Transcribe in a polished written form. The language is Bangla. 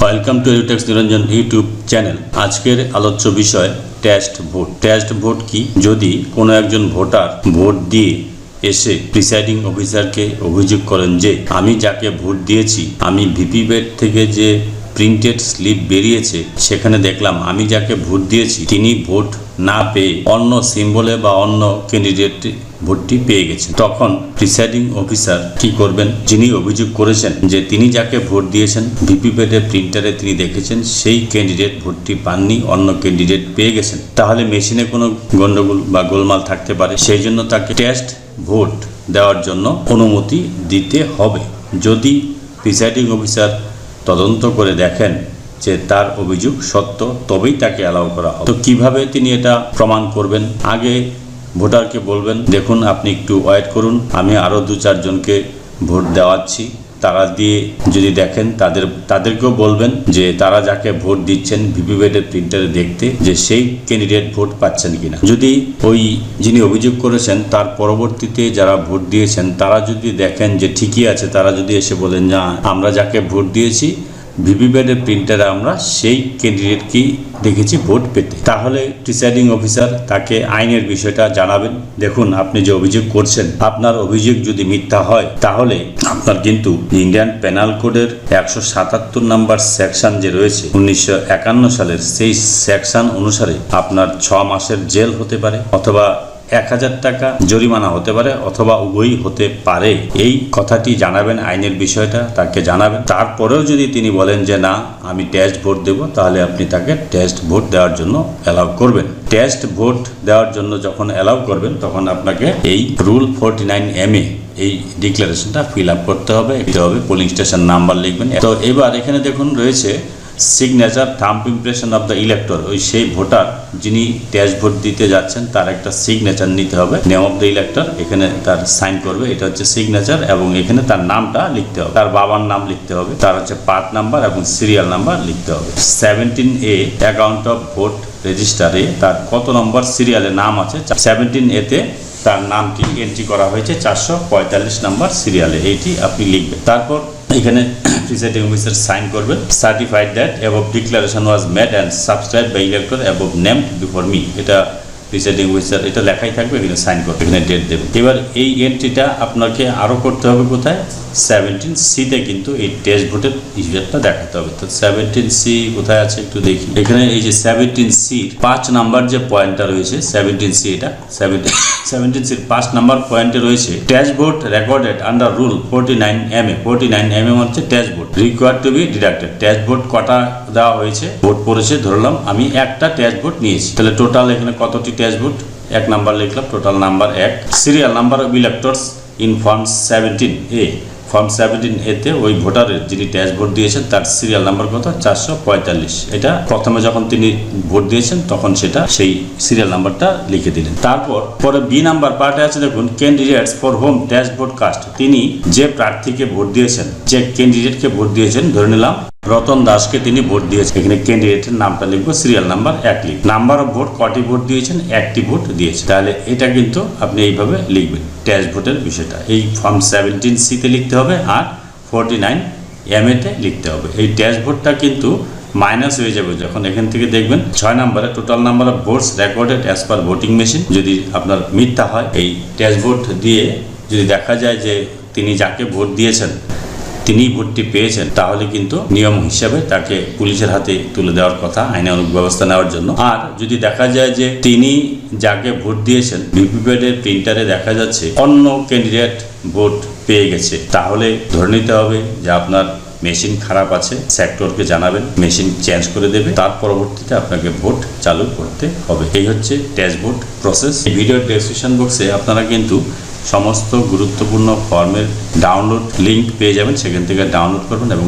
Welcome to এডুটেক্স Niranjan YouTube channel. আজকের আলোচ্য বিষয় টেস্ট ভোট। টেস্ট ভোট কি? যদি কোনো একজন ভোটার ভোট দিয়ে এসে প্রিসাইডিং অফিসারকে অভিযোগ করেন যে আমি যাকে ভোট দিয়েছি, আমি ভিভিপ্যাট থেকে যে প্রিন্টেড স্লিপ বেরিয়েছে সেখানে দেখলাম আমি যাকে ভোট দিয়েছি তিনি ভোট না পেয়ে অন্য সিম্বলে বা অন্য ক্যান্ডিডেট ভোটটি পেয়ে গেছেন, তখন প্রিসাইডিং অফিসার কি করবেন? যিনি অভিযোগ করেছেন যে তিনি যাকে ভোট দিয়েছেন ভিভিপ্যাটের প্রিন্টারে তিনি দেখেছেন সেই ক্যান্ডিডেট ভোটটি পাননি, অন্য ক্যান্ডিডেট পেয়ে গেছেন, তাহলে মেশিনে কোনো গন্ডগোল বা গোলমাল থাকতে পারে। সেই জন্য তাকে টেস্ট ভোট দেওয়ার জন্য অনুমতি দিতে হবে। যদি প্রিসাইডিং অফিসার তদন্ত করে দেখেন যে তার অভিযোগ সত্য, তবেই তাকে অ্যালাউ করা হবে। তো কিভাবে তিনি এটা প্রমাণ করবেন? আগে ভোটারকে বলবেন, দেখুন আপনি একটু ওয়েট করুন, আমি আরও 2-4 জনকে ভোট দেওয়াচ্ছি, তারা দিয়ে যদি দেখেন তাদেরকেও বলবেন যে তারা যাকে ভোট দিচ্ছেন ভিভিপ্যাটের প্রিন্টারে দেখতে যে সেই ক্যান্ডিডেট ভোট পাচ্ছেন কিনা। যদি ওই যিনি অভিযোগ করেছেন তার পরবর্তীতে যারা ভোট দিয়েছেন তারা যদি দেখেন যে ঠিকই আছে, তারা যদি এসে বলেন না আমরা যাকে ভোট দিয়েছি ভিভিপ্যাটের প্রিন্টারে আমরা সেই ক্যান্ডিডেটকেই দেখেছি ভোট পেতে, তাহলে প্রিসাইডিং অফিসার তাকে আইনের বিষয়টা জানাবেন। দেখুন আপনি যে অভিযোগ করছেন, আপনার অভিযোগ যদি মিথ্যা হয় তাহলে আপনার কিন্তু ইন্ডিয়ান পেনাল কোডের 177 নম্বর সেকশন যে রয়েছে 1951 সালের, সেই সেকশন অনুসারে আপনার 6 মাসের জেল হতে পারে অথবা 1000 টাকা জরিমানা হতে পারে অথবা উভয়ই হতে পারে। এই কথাটি জানাবেন, আইনের বিষয়টা তাকে জানাবেন। তারপরেও যদি তিনি বলেন যে না আমি টেস্ট ভোট দেব, তাহলে আপনি তাকে টেস্ট ভোট দেওয়ার জন্য অ্যালাউ করবেন। টেস্ট ভোট দেওয়ার জন্য যখন অ্যালাউ করবেন তখন আপনাকে এই রুল 49MA এই ডিক্লারেশনটা ফিল আপ করতে হবে, পোলিং স্টেশন নাম্বার লিখবেন। তো এবার এখানে দেখুন রয়েছে signature thumb impression of the elector. ওই সেই ভোটার যিনি টেস্ট ভোট দিতে যাচ্ছেন তার একটা সিগনেচার নিতে হবে, নেম অফ দ্য ইলেক্টর, এখানে তার সাইন করবে, এটা হচ্ছে সিগনেচার, এবং এখানে তার নামটা লিখতে হবে, তার বাবার নাম লিখতে হবে, তার হচ্ছে পার্ট নাম্বার এবং সিরিয়াল নাম্বার লিখতে হবে। 17A অ্যাকাউন্ট অফ ভোট রেজিস্টারে তার কত নম্বর সিরিয়ালে নাম আছে, 17A তে তার নামটি এন্ট্রি করা হয়েছে 445 নম্বর সিরিয়ালে, এইটি আপনি লিখবেন। তারপর এখানে প্রিসাইডিং অফিসার সাইন করবেন, certified that above declaration was made and subscribed by elector above named before me. এটা প্রিসাইডিং অফিসার এটা লেখাই থাকবে, এখানে সাইন করবে, এখানে ডেট দেবে। এবার এই এন্ট্রিটা আপনাকে আরও করতে হবে কোথায়? 17C-তে কিন্তু এই টেস্ট ভোটের হিসাবটা দেখাতে হবে। তো 17C কোথায় আছে একটু দেখি। এখানে এই যে 17C-র 5 নাম্বার যে পয়েন্টটা রয়েছে, 17C এটা 17C-র 5 নাম্বার পয়েন্টে রয়েছে test vote recorded under rule 49MA। 49MA হচ্ছে test vote required to B deducted. Test vote কটা দেওয়া হয়েছে? ভোট পড়েছে ধরলাম আমি একটা টেস্ট ভোট নিয়েছি, তাহলে টোটাল এখানে কতটি টেস্ট ভোট? 1 নাম্বার লিখলাম, total number 1। Serial number of electors in form 17A। Form 17A-তে ওই ভোটারের যিনি টেস্ট ভোট দিয়েছেন তার সিরিয়াল নাম্বার কত? 445। এটা প্রথমে যখন তিনি ভোট দিয়েছেন তখন সেটা সেই সিরিয়াল নাম্বারটা লিখে দিলেন। তারপর পরে B নাম্বার পার্টে আছে দেখুন candidates for home test vote cast. তিনি যে প্রার্থীকে ভোট দিয়েছেন, যে ক্যান্ডিডেটকে ভোট দিয়েছেন, ধরে নিলাম রতন দাসকে তিনি ভোট দিয়েছেন, এখানে ক্যান্ডিডেটের নামটা লিখবো, সিরিয়াল নাম্বার 1 লিখব। নাম্বার অফ ভোট কটি ভোট দিয়েছেন? 1টি ভোট দিয়েছেন, তাহলে এটা কিন্তু আপনি এইভাবে লিখবেন টেস্ট ভোটের বিষয়টা। এই ফর্ম 17C-তে লিখতে হবে আর 49MA-তে লিখতে হবে। এই টেস্ট ভোটটা কিন্তু মাইনাস হয়ে যাবে যখন এখান থেকে দেখবেন 6 নম্বরে total number of votes recorded as per voting machine. যদি আপনার মিথ্যা হয়, এই টেস্ট ভোট দিয়ে যদি দেখা যায় যে তিনি যাকে ভোট দিয়েছেন তিনি ভোটটি পেয়েছেন, তাহলে কিন্তু নিয়ম হিসাবে তাকে পুলিশের হাতে তুলে দেওয়ার কথা আইনানুগ ব্যবস্থা নেওয়ার জন্য। আর যদি দেখা যায় যে তিনি যাকে ভোট দিয়েছেন ভিভিপ্যাটের প্রিন্টারে দেখা যাচ্ছে অন্য ক্যান্ডিডেট ভোট পেয়ে গেছে, তাহলে ধরে নিতে হবে যে আপনার মেশিন খারাপ আছে, সেক্টরকে জানাবেন, মেশিন চেঞ্জ করে দেবে, তার পরবর্তীতে আপনাকে ভোট চালু করতে হবে। এই হচ্ছে টেস্ট ভোট প্রসেস। এই ভিডিওর ডেসক্রিপশন বক্সে আপনারা কিন্তু সমস্ত গুরুত্বপূর্ণ ফর্মের ডাউনলোড লিঙ্ক পেয়ে যাবেন, সেখান থেকে ডাউনলোড করবেন এবং